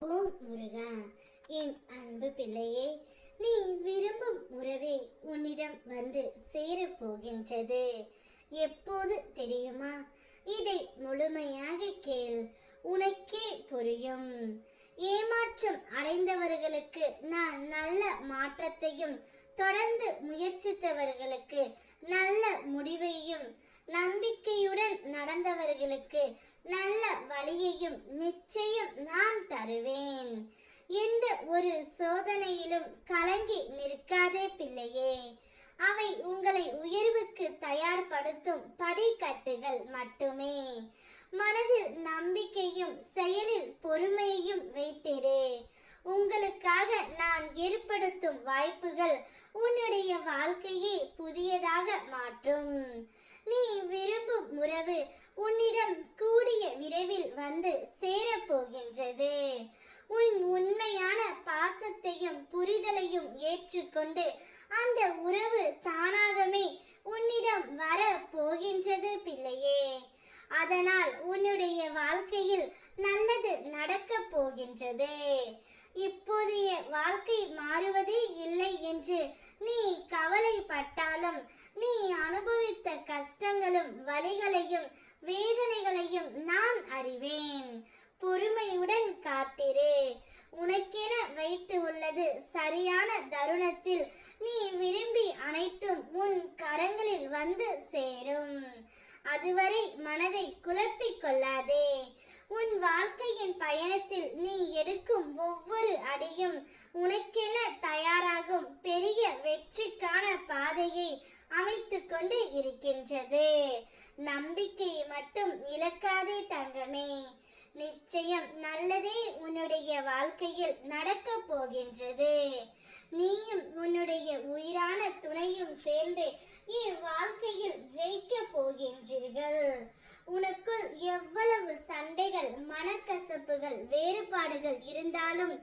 ஓம் முருகா, என் அன்பு பிள்ளையே, நீ விரும்பும் உறவே உன்னிடம் வந்து சேரப்போகின்றது. எப்போது தெரியுமா? இதை முழுமையாக கேள், உனக்கே புரியும். ஏமாற்றம் அடைந்தவர்களுக்கு நான் நல்ல மாற்றத்தையும், தொடர்ந்து முயற்சித்தவர்களுக்கு நல்ல முடிவையும், நம்பிக்கையுடன் நடந்தவர்களுக்கு நல்ல வழியையும் நிச்சயம் நான் தருவேன். எந்த ஒரு சோதனையிலும் கலங்கி நிற்காதே பிள்ளையே. அவை உங்களை உயர்வுக்கு தயார்படுத்தும் படிக்கட்டுகள் மட்டுமே. மனதில் நம்பிக்கையும் செயலில் பொறுமையையும் வைத்திரு. உங்களுக்காக நான் ஏற்படுத்தும் வாய்ப்புகள் உன்னுடைய வாழ்க்கையை புதியதாக மாற்றும். நீ விரும்பும் உறவு உன்னிடம் கூடிய விரைவில் வந்து சேரப்போகின்றது. உன் உண்மையான பாசத்தையும் புரிதலையும் ஏற்றுக்கொண்டு அந்த உறவு தானாகவே உன்னிடம் வர போகின்றது பிள்ளையே. அதனால் உன்னுடைய வாழ்க்கையில் நல்லது நடக்க போகின்றது. இப்போதைய வாழ்க்கை மாறுவதே இல்லை என்று நீ கவலைப்பட்டாலும், நீ அனுபவித்த கஷ்டங்களும் வலிகளையும் வேதனைகளையும் நான் அறிவேன். பொறுமையுடன் காத்திரு. உனக்கென வைத்து உள்ளது சரியான தருணத்தில் நீ விரும்பி அனைத்தும் உன் கரங்களில் வந்து சேரும். அதுவரை மனதை குழப்பிக் கொள்ளாதே. உன் வாழ்க்கையின் பயணத்தில் நீ எடுக்கும் ஒவ்வொரு அடியும் உனக்கென தயாராகும் பெரிய வெற்றிக்கான பாதையை அமைத்து கொண்டு இருக்கின்றது. நம்பிக்கையை மட்டும் இழக்காதே தங்கமே. நிச்சயம் நல்லதே உன்னுடைய வாழ்க்கையில் நடக்க போகின்றது. நீயும் உன்னுடைய உயிரான துணையும் சேர்ந்து இவ்வாழ்க்கையில் ஜெயிக்க போகின்றீர்கள். உனக்குள் எவ்வளவு சண்டைகள், மனக்கசப்புகள், வேறுபாடுகள் இருந்தாலும்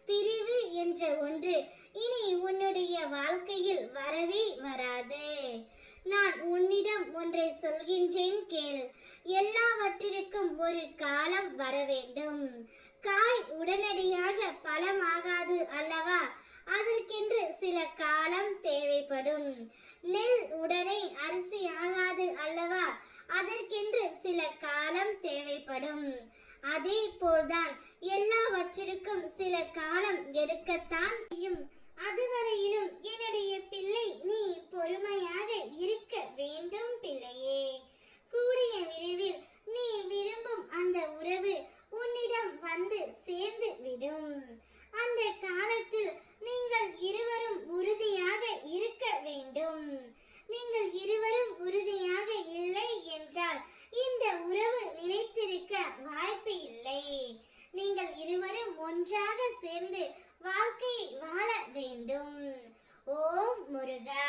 பிரிவு என்ற ஒன்று இனி உன்னுடைய வாழ்க்கையில் வரவே வராது. நான் உன்னிடம் ஒன்றை சொல்கின்றேன் கேள். எல்லாவற்றிற்கும் ஒரு காலம் வர வேண்டும். காய் உடனடியாக பழமாகாது அல்லவா? அதற்கென்று சில காலம் தேவைப்படும். நெல் உடனே அரிசி ஆகாது அல்லவா? அதற்கென்று சில காலம் தேவைப்படும். அதே போல்தான் எல்லாவற்றிற்கும் சில காலம் எடுக்கத்தான் செய்யும். அதுவரையிலும் என்னுடைய பிள்ளை நீ பொறுமையாக இருக்க வேண்டும் பிள்ளையே. கூடிய விரைவில் நீ விரும்பும் அந்த உறவு உன்னிடம் வந்து சேர்ந்து விடும். அந்த காலத்தில் நீங்கள் இருவரும் உறுதியாக இருக்க வேண்டும். நீங்கள் இருவரும் உறுதியாக இல்லை என்றால் இந்த உறவு நிலைத்திருக்க வாய்ப்பு இல்லை. நீங்கள் இருவரும் ஒன்றாக சேர்ந்து வாழ்க்கையை வாழ வேண்டும். ஓம் முருகா.